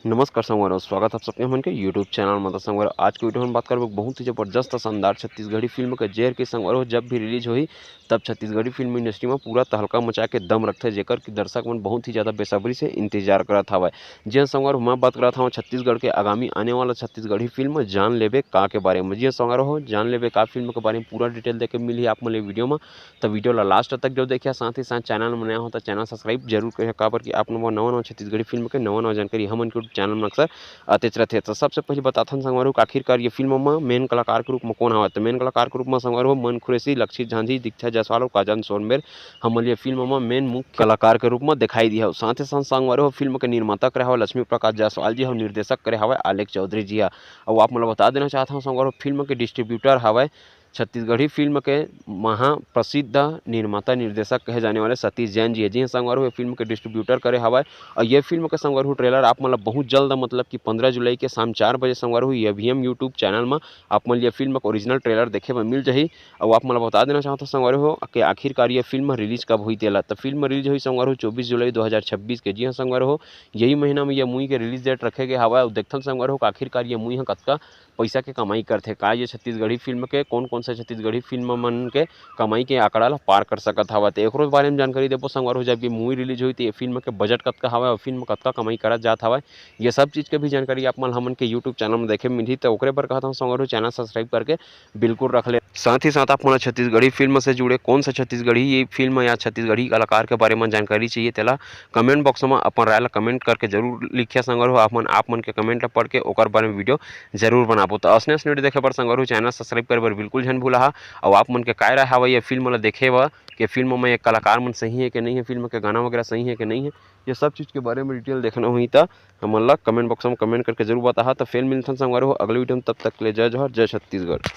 नमस्कार संगवार स्वागत है आप सबके मन के यूट्यूब चैनल में। संगवार आज की वीडियो में बात करें बहुत ही जबरदस्त शानदार छत्तीसगढ़ी फिल्म के जेर के संगवार जब भी रिलीज हुई तब छत्तीसगढ़ी फिल्म इंडस्ट्री में पूरा तहलका मचा के दम रखते जेकर कि दर्शक मन बहुत ही ज़्यादा बेसब्री से इंतजार करत हवा। जी संगवार मैं बात करत हूँ छत्तीसगढ़ के आगामी आने वाला छत्तीसगढ़ी फिल्म जान लेबे का के बारे में। जी संगवार हो जान लेबे का फिल्म के बारे में पूरा डिटेल देखे मिली आप मन वीडियो में, तो वीडियो ला लास्ट तक जो देखिए। साथ ही साथ चैनल में नया हो तो चैनल सब्सक्राइब जरूर करें काबर कि आप नवा नवा छत्तीसगढ़ी फिल्म के नवा नवा जानकारी हम चैनल में अक्सर आतेच रहते। तो सबसे पहले बताथन संगवार हो आखिरकार ये फिल्म में मेन कलाकार के रूप में कौन हवा। तो मेन कलाकार के रूप में संगवार हो मन खुरेसी, लक्षित झांझी, दीक्षा जायसवाल और काजल सोनबेर हमन ये फिल्म में मेन मुख्य कलाकार के रूप में दिखाई दिया। साथ ही साथ संगवार हो फिल्म के निर्माता करे हवा लक्ष्मी प्रकाश जायसवाल जी और निर्देशक करे हवा आलेख चौधरी जी। और आप मतलब बता देना चाहता हूँ संगवार हो फिल्म के डिस्ट्रीब्यूटर हवा छत्तीसगढ़ी फिल्म के महाप्रसिद्ध निर्माता निर्देशक कहे जाने वाले सतीश जैन जी है। जी संगवार हो फिल्म के डिस्ट्रीब्यूटर करे हवा। और ये फिल्म के संगवार हो ट्रेलर आप मतलब बहुत जल्द मतलब कि 15 जुलाई के शाम 4 बजे संगवार हो ये भी हम यूट्यूब चैनल में आप मन ये फिल्म का ओरिजिनल ट्रेलर देखे में मिल जाही। और आप मतलब बता देना चाहता संगवार हो कि आखिरकार ये फिल्म रिलीज कब हुई तेला। तो फिल्म रिलीज हुई संगवार हो 24 जुलाई 2026 के। जी हाँ संगवार हो यही महीना में ये मूवी के रिलीज डेट रखे गए हवा। देखथन संगवार हो आखिरकार ये मूवी कतका पैसा के कमाई करथे, का ये छत्तीसगढ़ी फिल्म के कौन कौन से छत्तीसगढ़ी फिल्म मन के कमाई के आंकड़ा ला पार कर सकत हवा। तो एकरो बारे में जानकारी देबो संगवार हो जब ये मूवी रिलीज हुई तो ये फिल्म के बजट कतका हवा और फिल्म कतका कमाई करत जात हवा, ये सब चीज़ के भी जानकारी आप मन हमन के यूट्यूब चैनल में देखे मिलही। तो ओकरे पर कहता हूँ संगवार हो चैनल सब्सक्राइब करके बिल्कुल रख ले। साथ ही साथ आप मन छत्तीसगढ़ी फिल्म से जुड़े कौन सा छत्तीसगढ़ी ये फिल्म या छत्तीसगढ़ी कलाकार के बारे में जानकारी चाहिए तेला कमेंट बॉक्स में अपन राय ला कमेंट करके जरूर लिखिए संगवार हो। आप मन के कमेंट ला पढ़ के ओकर बारे में वीडियो जरूर बनाबो। तो असने वीडियो देखे पर संगवार हो चैनल सब्सक्राइब करे बर बिल्कुल झन भूला। और आप मन के काय राय हवा ये फिल्म ला देखे वा कि फिल्म में ये कलाकार मन सही है कि नहीं है, फिल्म के गाना वगैरह सही है कि नहीं है, ये सब चीज़ के बारे में डिटेल देखना हुई तो हमन ला कमेंट बॉक्स में कमेंट करके जरूर बता। तो फिर मिलते हैं संगवार हो अगले वीडियो में, तब तक के लिए जय जोहर जय छत्तीसगढ़।